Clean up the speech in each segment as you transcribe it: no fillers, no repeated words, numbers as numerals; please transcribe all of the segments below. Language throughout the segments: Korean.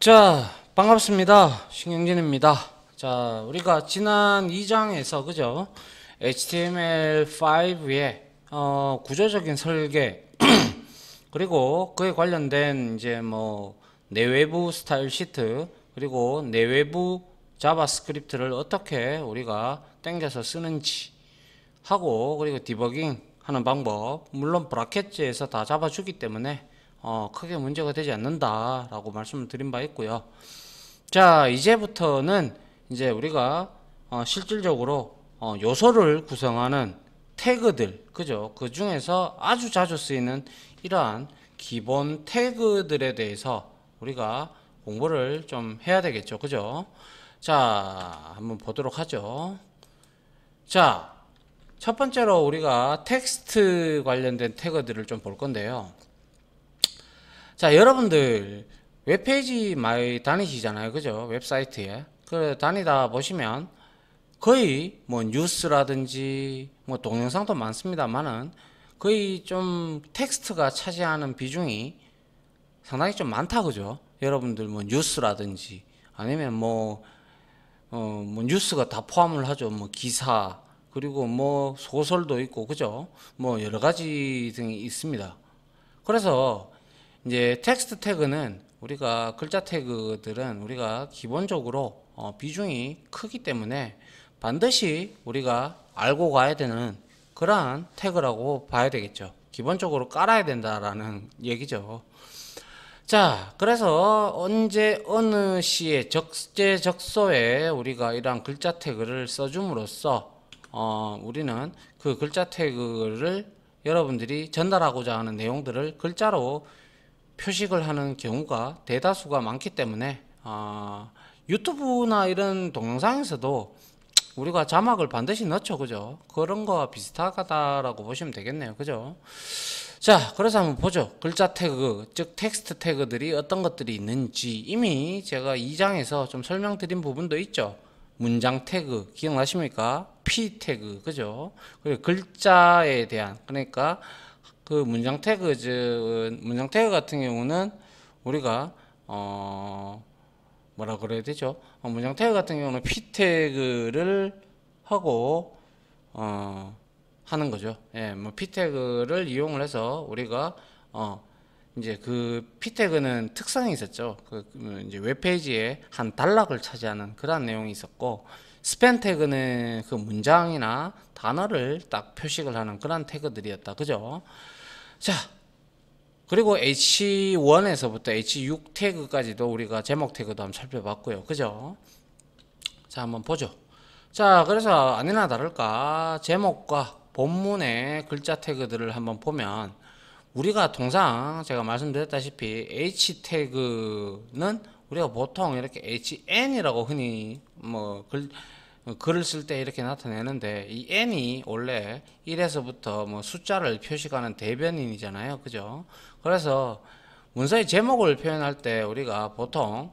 자, 반갑습니다. 신경진입니다. 자, 우리가 지난 2장에서 그죠? HTML5의 구조적인 설계 그리고 그에 관련된 이제 뭐 내외부 스타일 시트 그리고 내외부 자바스크립트를 어떻게 우리가 땡겨서 쓰는지 하고 그리고 디버깅 하는 방법, 물론 브라켓즈에서 다 잡아주기 때문에 크게 문제가 되지 않는다 라고 말씀을 드린 바 있고요. 자, 이제부터는 이제 우리가 실질적으로 요소를 구성하는 태그들, 그죠? 그 중에서 아주 자주 쓰이는 이러한 기본 태그들에 대해서 우리가 공부를 좀 해야 되겠죠, 그죠? 자, 한번 보도록 하죠. 자, 첫 번째로 우리가 텍스트 관련된 태그들을 좀 볼 건데요. 자, 여러분들 웹페이지 많이 다니시잖아요, 그죠? 웹사이트에 그 다니다 보시면 거의 뭐 뉴스라든지 뭐 동영상도 많습니다만은 거의 좀 텍스트가 차지하는 비중이 상당히 좀 많다, 그죠? 여러분들 뭐 뉴스라든지 아니면 뭐 뉴스가 다 포함을 하죠. 뭐 기사 그리고 뭐 소설도 있고 그죠? 뭐 여러 가지 등이 있습니다. 그래서 이제 텍스트 태그는 우리가 글자 태그들은 우리가 기본적으로 비중이 크기 때문에 반드시 우리가 알고 가야 되는 그러한 태그라고 봐야 되겠죠. 기본적으로 깔아야 된다라는 얘기죠. 자, 그래서 언제 어느 시에 적재적소에 우리가 이러한 글자 태그를 써줌으로써 우리는 그 글자 태그를 여러분들이 전달하고자 하는 내용들을 글자로 표식을 하는 경우가 대다수가 많기 때문에 유튜브나 이런 동영상에서도 우리가 자막을 반드시 넣죠, 그죠? 그런 거와 비슷하다라고 보시면 되겠네요, 그죠? 자, 그래서 한번 보죠. 글자 태그, 즉 텍스트 태그들이 어떤 것들이 있는지 이미 제가 2장에서 좀 설명드린 부분도 있죠. 문장 태그 기억나십니까? P 태그, 그죠? 그리고 글자에 대한, 그러니까 그 문장 태그 같은 경우는 우리가 뭐라 그래야 되죠? 문장 태그 같은 경우는 P 태그를 하고 하는 거죠. 예, 뭐 P 태그를 이용을 해서 우리가 이제 그 P 태그는 특성이 있었죠. 이제 웹페이지에 한 단락을 차지하는 그런 내용이 있었고, 스팬 태그는 그 문장이나 단어를 딱 표식을 하는 그런 태그들이었다. 그죠? 자, 그리고 H1에서부터 H6 태그까지도 우리가 제목 태그도 한번 살펴봤고요. 그죠? 자, 한번 보죠. 자, 그래서 아니나 다를까 제목과 본문의 글자 태그들을 한번 보면 우리가 통상 제가 말씀드렸다시피 H 태그는 우리가 보통 이렇게 HN이라고 흔히 글을 쓸 때 이렇게 나타내는데, 이 N이 원래 1에서부터 뭐 숫자를 표시하는 대변인이잖아요, 그죠? 그래서 문서의 제목을 표현할 때 우리가 보통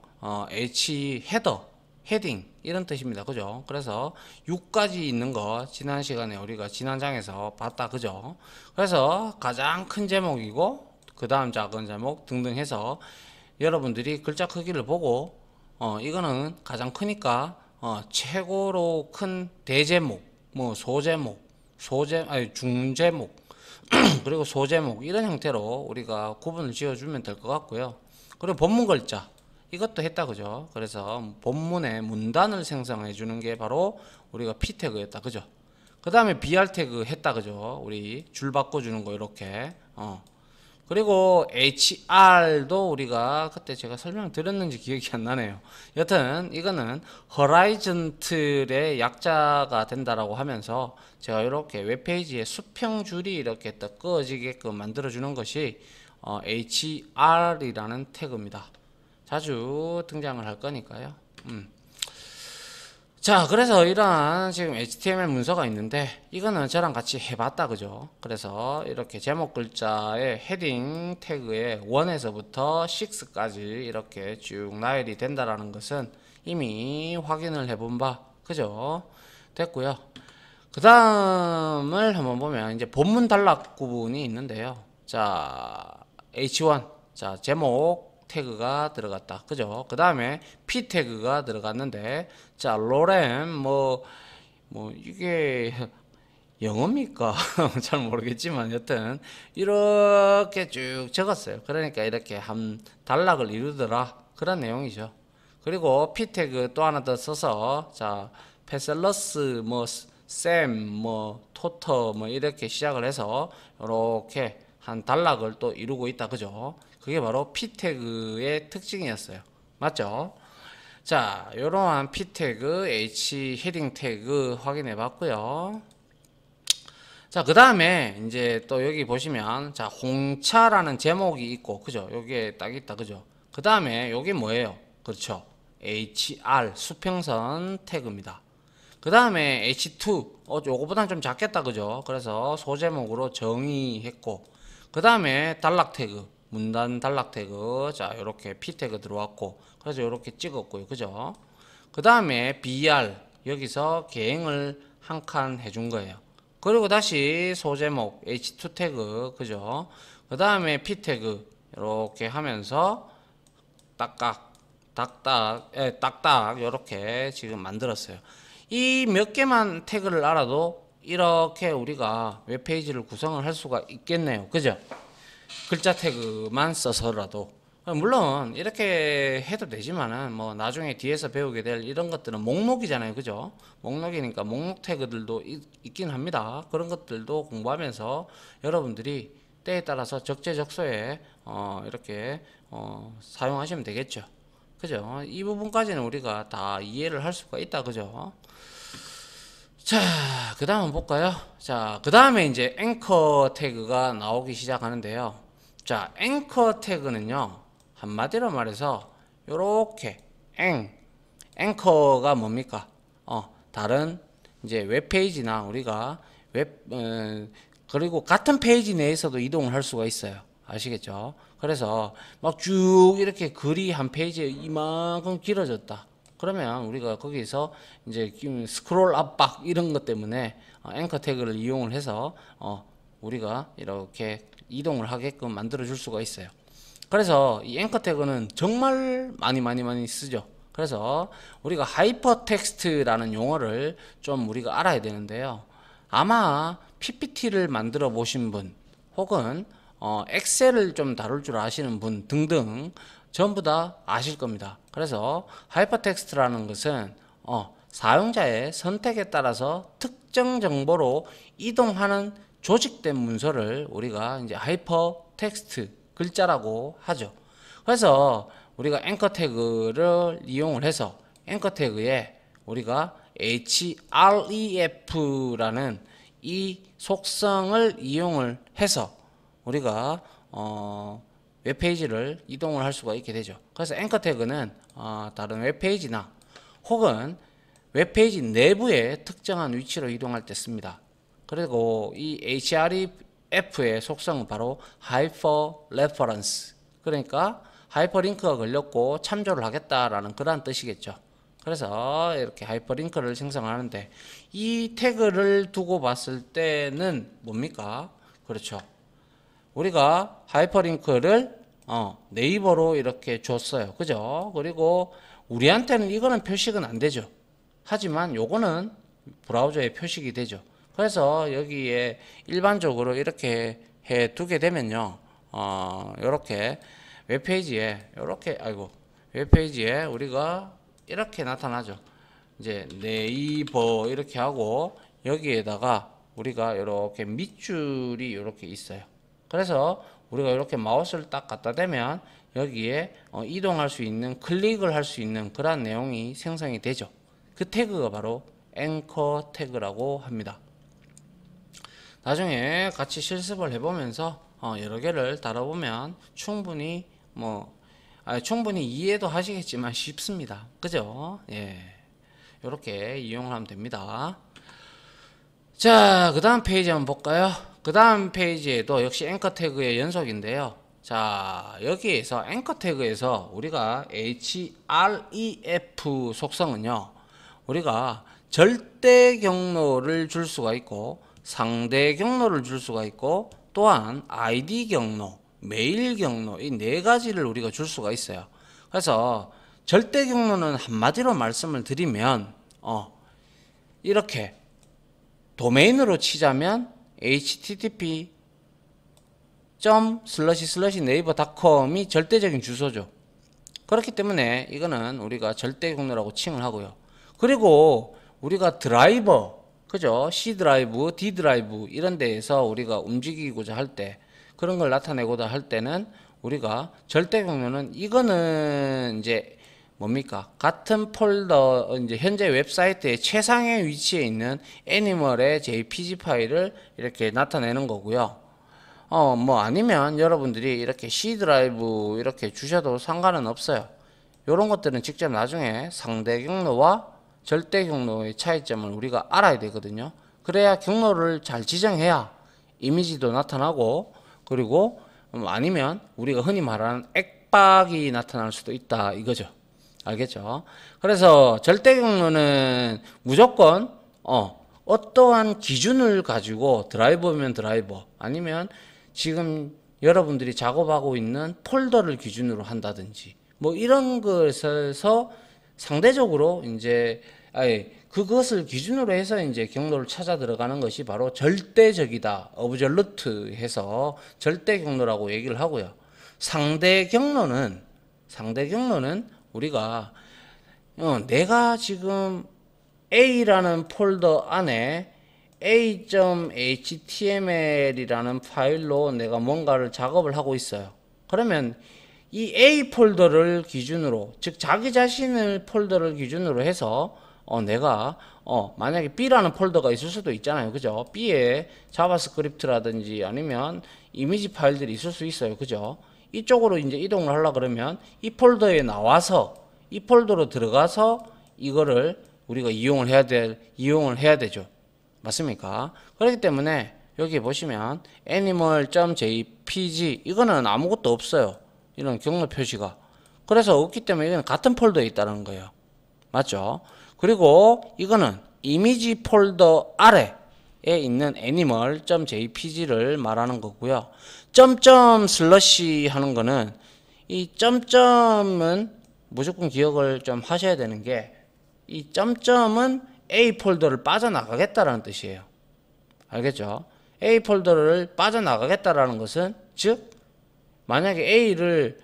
H 헤더, 헤딩 이런 뜻입니다, 그죠? 그래서 6까지 있는 거 지난 시간에 우리가 지난 장에서 봤다, 그죠? 그래서 가장 큰 제목이고 그 다음 작은 제목 등등 해서 여러분들이 글자 크기를 보고 이거는 가장 크니까 최고로 큰 대제목, 뭐 소제목, 아니 중제목, 그리고 소제목 이런 형태로 우리가 구분을 지어주면 될 것 같고요. 그리고 본문 글자 이것도 했다, 그죠? 그래서 본문의 문단을 생성해 주는 게 바로 우리가 P 태그였다, 그죠? 그 다음에 BR 태그 했다, 그죠? 우리 줄 바꿔주는 거 이렇게 그리고 HR도 우리가 그때 제가 설명드렸는지 기억이 안 나네요. 여튼 이거는 허라이즌틀의 약자가 된다라고 하면서 제가 이렇게 웹페이지에 수평줄이 이렇게 딱 그어지게끔 만들어주는 것이 HR이라는 태그입니다. 자주 등장을 할 거니까요. 자, 그래서 이러한 지금 HTML 문서가 있는데 이거는 저랑 같이 해봤다, 그죠? 그래서 이렇게 제목 글자의 헤딩 태그에 1에서부터 6까지 이렇게 쭉 나열이 된다라는 것은 이미 확인을 해본 바, 그죠? 됐고요. 그 다음을 한번 보면 이제 본문 단락 구분이 있는데요. 자, H1, 자 제목 태그가 들어갔다. 그죠? 그 다음에 p 태그가 들어갔는데, 자, 로렘, 이게 영어입니까? 잘 모르겠지만, 여튼, 이렇게 쭉 적었어요. 그러니까 이렇게 한 단락을 이루더라. 그런 내용이죠. 그리고 p 태그 또 하나 더 써서, 자, 페셀러스, 샘, 토터, 이렇게 시작을 해서, 이렇게 한 단락을 또 이루고 있다. 그죠? 그게 바로 p 태그의 특징이었어요. 맞죠? 자, 이러한 p 태그, h 헤딩 태그 확인해 봤고요. 자, 그 다음에 이제 또 여기 보시면, 자, 홍차라는 제목이 있고, 그죠? 여기에 딱 있다. 그죠? 그 다음에 여기 뭐예요? 그렇죠? hr 수평선 태그입니다. 그 다음에 h2 요거보다는 좀 작겠다. 그죠? 그래서 소제목으로 정의했고, 그 다음에 단락 태그, 문단 단락 태그, 자, 요렇게 p 태그 들어왔고, 그래서 요렇게 찍었고요. 그죠? 그 다음에 br 여기서 계행을 한 칸 해준 거예요. 그리고 다시 소제목 h2 태그, 그죠? 그 다음에 p 태그 이렇게 하면서 딱딱 딱딱 이렇게 지금 만들었어요. 이 몇 개만 태그를 알아도 이렇게 우리가 웹페이지를 구성을 할 수가 있겠네요. 그죠? 글자 태그만 써서라도. 물론 이렇게 해도 되지만은 나중에 뒤에서 배우게 될 이런 것들은 목록이잖아요. 그죠? 목록이니까 목록 태그들도 있긴 합니다. 그런 것들도 공부하면서 여러분들이 때에 따라서 적재적소에 이렇게 사용하시면 되겠죠. 그죠? 이 부분까지는 우리가 다 이해를 할 수가 있다. 그죠? 자, 그 다음 볼까요? 자, 그 다음에 이제 앵커 태그가 나오기 시작하는데요. 자, 앵커 태그는요, 한마디로 말해서 요렇게 앵커가 뭡니까? 다른 이제 웹페이지나 우리가 그리고 같은 페이지 내에서도 이동을 할 수가 있어요. 아시겠죠? 그래서 막 쭉 이렇게 글이 한 페이지에 이만큼 길어졌다. 그러면 우리가 거기서 이제 스크롤 압박 이런 것 때문에 앵커 태그를 이용을 해서 우리가 이렇게 이동을 하게끔 만들어 줄 수가 있어요. 그래서 이 앵커 태그는 정말 많이 쓰죠. 그래서 우리가 하이퍼텍스트라는 용어를 좀 우리가 알아야 되는데요. 아마 PPT를 만들어 보신 분 혹은 엑셀을 좀 다룰 줄 아시는 분 등등 전부 다 아실 겁니다. 그래서 하이퍼텍스트라는 것은 사용자의 선택에 따라서 특정 정보로 이동하는 조직된 문서를 우리가 이제 하이퍼텍스트 글자라고 하죠. 그래서 우리가 앵커 태그를 이용을 해서 앵커 태그에 우리가 href라는 이 속성을 이용을 해서 우리가 웹페이지를 이동을 할 수가 있게 되죠. 그래서 앵커 태그는 다른 웹페이지나 혹은 웹페이지 내부의 특정한 위치로 이동할 때 씁니다. 그리고 이 href의 속성은 바로 하이퍼 레퍼런스, 그러니까 하이퍼링크가 걸렸고 참조를 하겠다라는 그런 뜻이겠죠. 그래서 이렇게 하이퍼링크를 생성하는데 이 태그를 두고 봤을 때는 뭡니까? 그렇죠. 우리가 하이퍼링크를 네이버로 이렇게 줬어요. 그죠? 그리고 우리한테는 이거는 표식은 안 되죠. 하지만 요거는 브라우저에 표식이 되죠. 그래서 여기에 일반적으로 이렇게 해 두게 되면요. 요렇게 웹페이지에 웹페이지에 우리가 이렇게 나타나죠. 이제 네이버 이렇게 하고 여기에다가 우리가 이렇게 밑줄이 이렇게 있어요. 그래서 우리가 이렇게 마우스를 딱 갖다 대면 여기에 이동할 수 있는, 클릭을 할 수 있는 그런 내용이 생성이 되죠. 그 태그가 바로 앵커 태그라고 합니다. 나중에 같이 실습을 해보면서 여러 개를 다뤄보면 충분히 충분히 이해도 하시겠지만 쉽습니다. 그죠? 예. 이렇게 이용을 하면 됩니다. 자, 그 다음 페이지 한번 볼까요? 그 다음 페이지에도 역시 앵커 태그의 연속인데요. 자, 여기에서 앵커 태그에서 우리가 href 속성은요, 우리가 절대 경로를 줄 수가 있고 상대 경로를 줄 수가 있고 또한 id 경로, 메일 경로 이 네 가지를 우리가 줄 수가 있어요. 그래서 절대 경로는 한마디로 말씀을 드리면 이렇게 도메인으로 치자면 http://naver.com이 절대적인 주소죠. 그렇기 때문에 이거는 우리가 절대 경로라고 칭을 하고요. 그리고 우리가 드라이버, 그죠? C 드라이브, D 드라이브 이런 데에서 우리가 움직이고자 할 때, 그런 걸 나타내고자 할 때는 우리가 절대 경로는 이거는 이제 뭡니까? 같은 폴더, 이제 현재 웹사이트의 최상의 위치에 있는 애니멀의 JPG 파일을 이렇게 나타내는 거고요. 뭐 아니면 여러분들이 이렇게 C 드라이브 이렇게 주셔도 상관은 없어요. 이런 것들은 직접 나중에 상대 경로와 절대 경로의 차이점을 우리가 알아야 되거든요. 그래야 경로를 잘 지정해야 이미지도 나타나고, 그리고 아니면 우리가 흔히 말하는 액박이 나타날 수도 있다 이거죠. 알겠죠? 그래서 절대 경로는 무조건 어떠한 기준을 가지고 드라이버면 드라이버, 아니면 지금 여러분들이 작업하고 있는 폴더를 기준으로 한다든지 뭐 이런 것에서 상대적으로 이제 그것을 기준으로 해서 이제 경로를 찾아 들어가는 것이 바로 절대적이다, 어브졸루트 해서 절대 경로라고 얘기를 하고요. 상대 경로는 우리가 내가 지금 A라는 폴더 안에 a.html이라는 파일로 내가 뭔가를 작업을 하고 있어요. 그러면 이 A 폴더를 기준으로, 즉 자기 자신의 폴더를 기준으로 해서 내가 만약에 B라는 폴더가 있을 수도 있잖아요. 그죠? B에 자바스크립트라든지 아니면 이미지 파일들이 있을 수 있어요. 그죠? 이쪽으로 이제 이동을 하려 그러면 이 폴더에 나와서 이 폴더로 들어가서 이거를 우리가 이용을 해야 되죠. 맞습니까? 그렇기 때문에 여기 보시면 animal.jpg 이거는 아무것도 없어요. 이런 경로 표시가. 그래서 없기 때문에 이건 같은 폴더에 있다는 거예요. 맞죠? 그리고 이거는 이미지 폴더 아래에 있는 animal.jpg를 말하는 거고요. 점점 슬러시 하는 거는, 이 점점은 무조건 기억을 좀 하셔야 되는 게, 이 점점은 A 폴더를 빠져나가겠다라는 뜻이에요. 알겠죠? A 폴더를 빠져나가겠다라는 것은, 즉 만약에 A를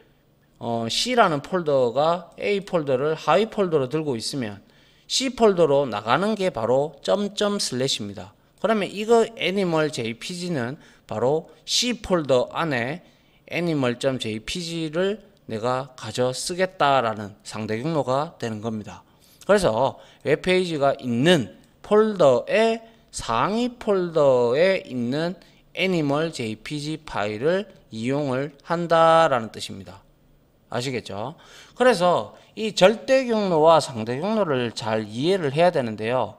C라는 폴더가 A 폴더를 하위 폴더로 들고 있으면 C 폴더로 나가는 게 바로 점점 슬래시입니다. 그러면 이거 애니멀 JPG는 바로 C 폴더 안에 animal.jpg를 내가 가져 쓰겠다라는 상대 경로가 되는 겁니다. 그래서 웹페이지가 있는 폴더의 상위 폴더에 있는 animal.jpg 파일을 이용을 한다라는 뜻입니다. 아시겠죠? 그래서 이 절대 경로와 상대 경로를 잘 이해를 해야 되는데요.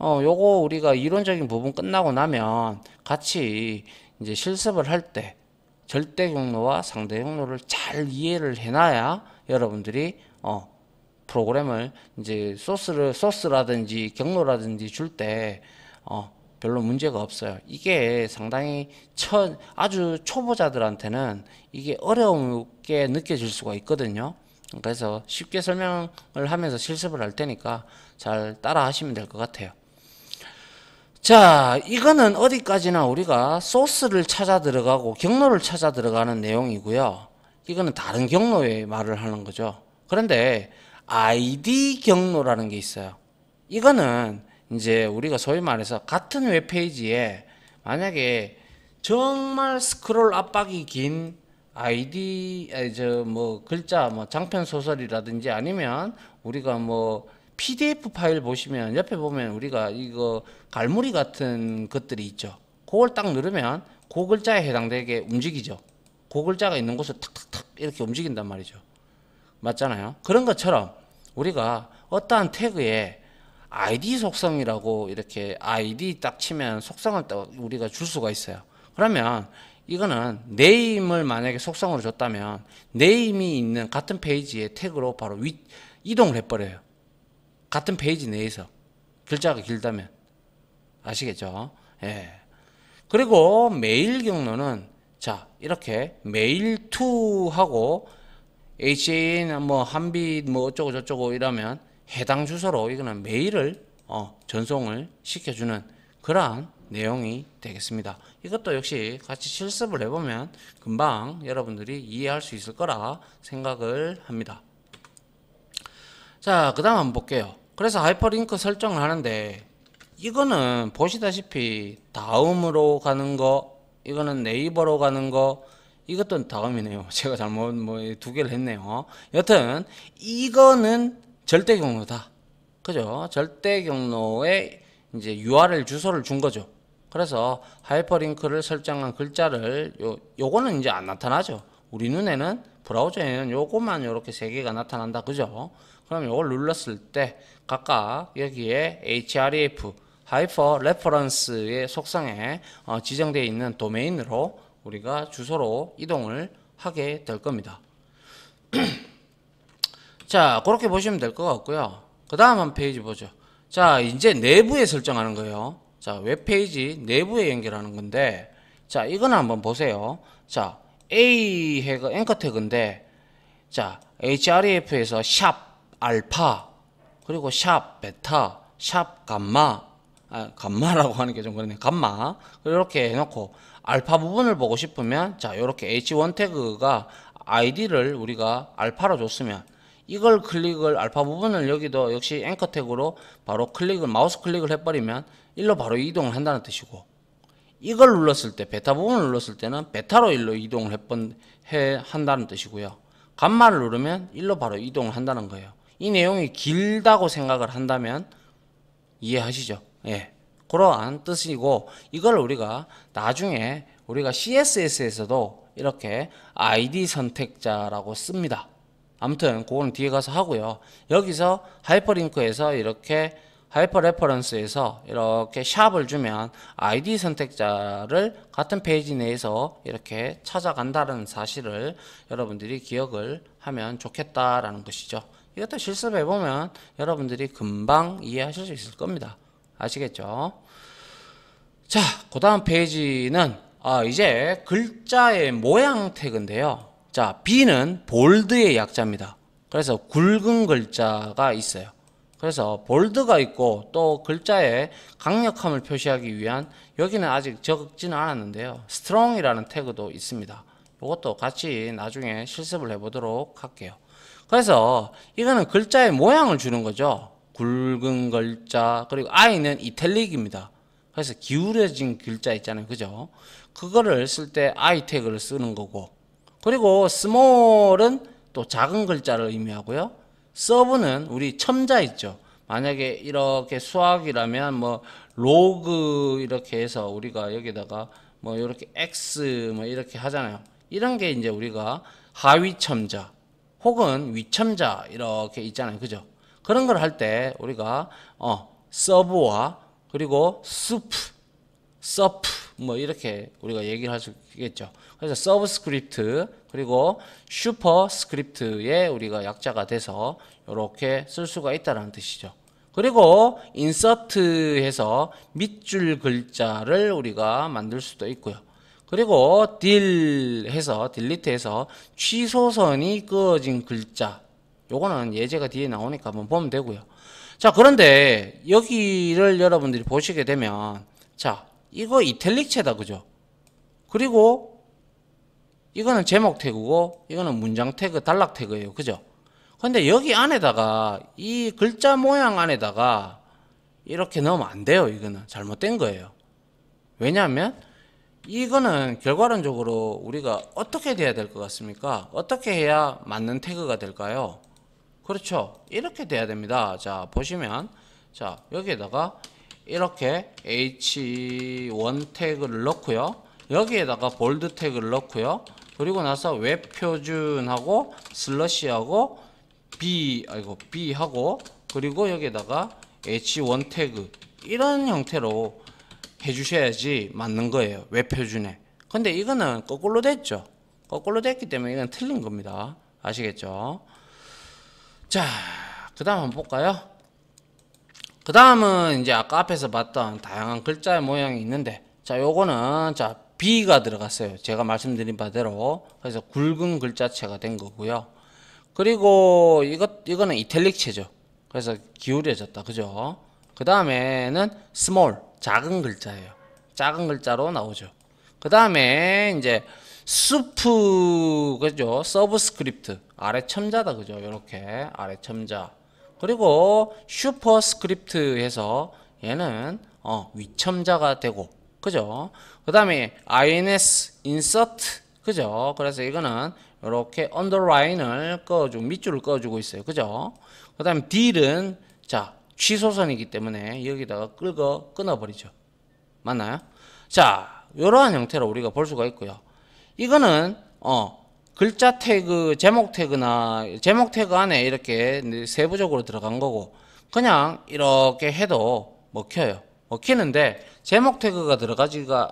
요거 우리가 이론적인 부분 끝나고 나면 같이 이제 실습을 할 때 절대 경로와 상대 경로를 잘 이해를 해놔야 여러분들이 프로그램을 이제 소스라든지 경로라든지 줄 때 별로 문제가 없어요. 이게 상당히 아주 초보자들한테는 이게 어렵게 느껴질 수가 있거든요. 그래서 쉽게 설명을 하면서 실습을 할 테니까 잘 따라 하시면 될 것 같아요. 자, 이거는 어디까지나 우리가 소스를 찾아 들어가고 경로를 찾아 들어가는 내용이고요. 이거는 다른 경로의 말을 하는 거죠. 그런데 ID 경로라는 게 있어요. 이거는 이제 우리가 소위 말해서 같은 웹페이지에 만약에 정말 스크롤 압박이 긴 ID 글자 장편 소설이라든지 아니면 우리가 PDF 파일 보시면 옆에 보면 우리가 이거 갈무리 같은 것들이 있죠. 그걸 딱 누르면 그 글자에 해당되게 움직이죠. 그 글자가 있는 곳을 탁탁탁 이렇게 움직인단 말이죠. 맞잖아요. 그런 것처럼 우리가 어떠한 태그에 ID 속성이라고 이렇게 ID 딱 치면 속성을 딱 우리가 줄 수가 있어요. 그러면 이거는 네임을 만약에 속성으로 줬다면 네임이 있는 같은 페이지의 태그로 바로 이동을 해버려요. 같은 페이지 내에서 글자가 길다면. 아시겠죠? 예. 그리고 메일 경로는 자, 이렇게 메일 to 하고 HA는 뭐 한빛 뭐 어쩌고 저쩌고 이러면 해당 주소로 이거는 메일을 전송을 시켜주는 그러한 내용이 되겠습니다. 이것도 역시 같이 실습을 해보면 금방 여러분들이 이해할 수 있을 거라 생각을 합니다. 자, 그 다음 한번 볼게요. 그래서 하이퍼링크 설정을 하는데 이거는 보시다시피 다음으로 가는 거, 이거는 네이버로 가는 거, 이것도 다음이네요. 제가 잘못 뭐 두 개를 했네요. 여튼 이거는 절대 경로다. 그죠? 절대 경로에 이제 URL 주소를 준 거죠. 그래서 하이퍼링크를 설정한 글자를 요거는 이제 안 나타나죠. 우리 눈에는 브라우저에는 요것만 요렇게 세 개가 나타난다. 그죠? 그럼 요걸 눌렀을 때 각각 여기에 href 하이퍼 레퍼런스의 속성에 지정되어 있는 도메인으로 우리가 주소로 이동을 하게 될 겁니다. 자, 그렇게 보시면 될 것 같고요. 그 다음 한 페이지 보죠. 자, 이제 내부에 설정하는 거예요. 자, 웹페이지 내부에 연결하는 건데, 자, 이거는 한번 보세요. 자, A 해가 앵커 태그인데, 자, href에서 샵 알파, 그리고 샵 베타, 샵 감마, 감마라고 하는 게 좀 그러네. 감마. 이렇게 해놓고, 알파 부분을 보고 싶으면, 자, 이렇게 H1 태그가 ID를 우리가 알파로 줬으면, 이걸 클릭을 알파 부분을 여기도 역시 앵커 태그로 바로 클릭을 마우스 클릭을 해버리면 일로 바로 이동을 한다는 뜻이고, 이걸 눌렀을 때 베타 부분을 눌렀을 때는 베타로 일로 이동을 한다는 뜻이고요. 감마를 누르면 일로 바로 이동을 한다는 거예요. 이 내용이 길다고 생각을 한다면 이해하시죠? 예, 그러한 뜻이고, 이걸 우리가 나중에 우리가 CSS에서도 이렇게 ID 선택자라고 씁니다. 아무튼 그거는 뒤에 가서 하고요. 여기서 하이퍼링크에서 이렇게 하이퍼 레퍼런스에서 이렇게 샵을 주면 ID 선택자를 같은 페이지 내에서 이렇게 찾아간다는 사실을 여러분들이 기억을 하면 좋겠다라는 것이죠. 이것도 실습해보면 여러분들이 금방 이해하실 수 있을 겁니다. 아시겠죠? 자, 그 다음 페이지는 이제 글자의 모양 태그인데요. 자, B는 볼드의 약자입니다. 그래서 굵은 글자가 있어요. 그래서 볼드가 있고 또 글자의 강력함을 표시하기 위한, 여기는 아직 적지는 않았는데요, 스트롱이라는 태그도 있습니다. 이것도 같이 나중에 실습을 해보도록 할게요. 그래서 이거는 글자의 모양을 주는 거죠. 굵은 글자, 그리고 I는 이탈릭입니다. 그래서 기울어진 글자 있잖아요. 그죠? 그거를 쓸 때 I 태그를 쓰는 거고, 그리고 small은 또 작은 글자를 의미하고요. 서브는 우리 첨자 있죠. 만약에 이렇게 수학이라면 뭐 로그 이렇게 해서 우리가 여기다가 뭐 이렇게 x 뭐 이렇게 하잖아요. 이런 게 이제 우리가 하위 첨자 혹은 위 첨자 이렇게 있잖아요. 그죠? 그런 걸 할 때 우리가 서브와 그리고 서프 뭐 이렇게 우리가 얘기를 할 수 있겠죠. 그래서 서브스크립트 그리고 슈퍼스크립트에 우리가 약자가 돼서 이렇게 쓸 수가 있다는 뜻이죠. 그리고 인서트해서 밑줄 글자를 우리가 만들 수도 있고요. 그리고 딜리트해서 취소선이 그어진 글자, 요거는 예제가 뒤에 나오니까 한번 보면 되고요. 자, 그런데 여기를 여러분들이 보시게 되면, 자, 이거 이탈릭체다, 그죠? 그리고 이거는 제목 태그고 이거는 문장 태그, 단락 태그예요. 그죠? 근데 여기 안에다가 이 글자 모양 안에다가 이렇게 넣으면 안 돼요. 이거는 잘못된 거예요. 왜냐하면 이거는 결과론적으로 우리가 어떻게 돼야 될 것 같습니까? 어떻게 해야 맞는 태그가 될까요? 그렇죠. 이렇게 돼야 됩니다. 자, 보시면, 자, 여기에다가 이렇게 H1 태그를 넣고요. 여기에다가 볼드 태그를 넣고요. 그리고 나서 웹 표준하고 슬러시하고 B하고 그리고 여기에다가 H1 태그, 이런 형태로 해주셔야지 맞는 거예요. 웹 표준에. 근데 이거는 거꾸로 됐죠. 거꾸로 됐기 때문에 이건 틀린 겁니다. 아시겠죠? 자, 그 다음 한번 볼까요? 그 다음은 이제 아까 앞에서 봤던 다양한 글자의 모양이 있는데, 자, 요거는 자 B가 들어갔어요. 제가 말씀드린 바대로. 그래서 굵은 글자체가 된 거고요. 그리고 이거는 이탈릭체죠. 그래서 기울여졌다. 그죠? 그 다음에는 small, 작은 글자예요. 작은 글자로 나오죠. 그 다음에 이제 수프, 그죠? 서브스크립트, 아래 첨자다. 그죠? 이렇게 아래 첨자. 그리고 슈퍼스크립트 해서 얘는 위첨자가 되고, 그죠? 그 다음에 ins, insert, 그죠? 그래서 이거는 이렇게 언더라인을 꺼주고, 밑줄을 꺼주고 있어요. 그죠? 그 다음에 딜은, 자, 취소선이기 때문에 여기다가 끊어버리죠. 맞나요? 자, 이러한 형태로 우리가 볼 수가 있고요. 이거는, 글자 태그, 제목 태그나, 제목 태그 안에 이렇게 세부적으로 들어간 거고, 그냥 이렇게 해도 먹혀요. 먹히는데, 제목 태그가 들어가지가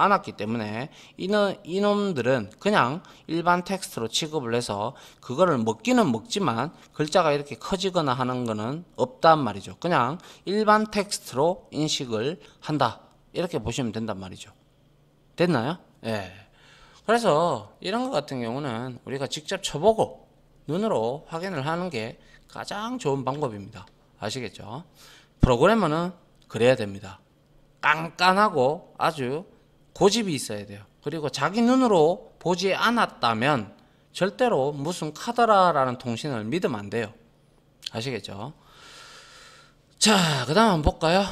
않았기 때문에, 이놈들은 그냥 일반 텍스트로 취급을 해서, 그거를 먹기는 먹지만, 글자가 이렇게 커지거나 하는 거는 없단 말이죠. 그냥 일반 텍스트로 인식을 한다. 이렇게 보시면 된단 말이죠. 됐나요? 예. 그래서 이런 것 같은 경우는 우리가 직접 쳐보고 눈으로 확인을 하는 게 가장 좋은 방법입니다. 아시겠죠? 프로그래머는 그래야 됩니다. 깐깐하고 아주 고집이 있어야 돼요. 그리고 자기 눈으로 보지 않았다면 절대로 무슨 카더라라는 통신을 믿으면 안 돼요. 아시겠죠? 자, 그 다음 한번 볼까요?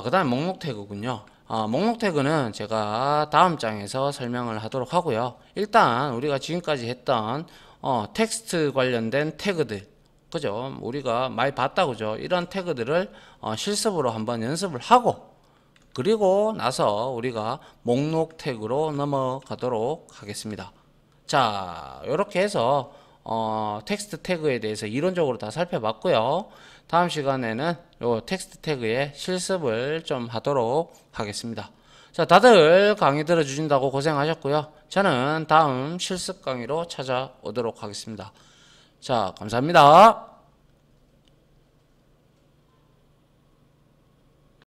그 다음 목록 태그군요. 목록 태그는 제가 다음 장에서 설명을 하도록 하고요. 일단 우리가 지금까지 했던 텍스트 관련된 태그들, 그죠? 우리가 많이 봤다, 그죠? 이런 태그들을 실습으로 한번 연습을 하고, 그리고 나서 우리가 목록 태그로 넘어가도록 하겠습니다. 자, 이렇게 해서 텍스트 태그에 대해서 이론적으로 다 살펴봤고요. 다음 시간에는 요 텍스트 태그의 실습을 좀 하도록 하겠습니다. 자, 다들 강의 들어주신다고 고생하셨고요. 저는 다음 실습 강의로 찾아오도록 하겠습니다. 자, 감사합니다.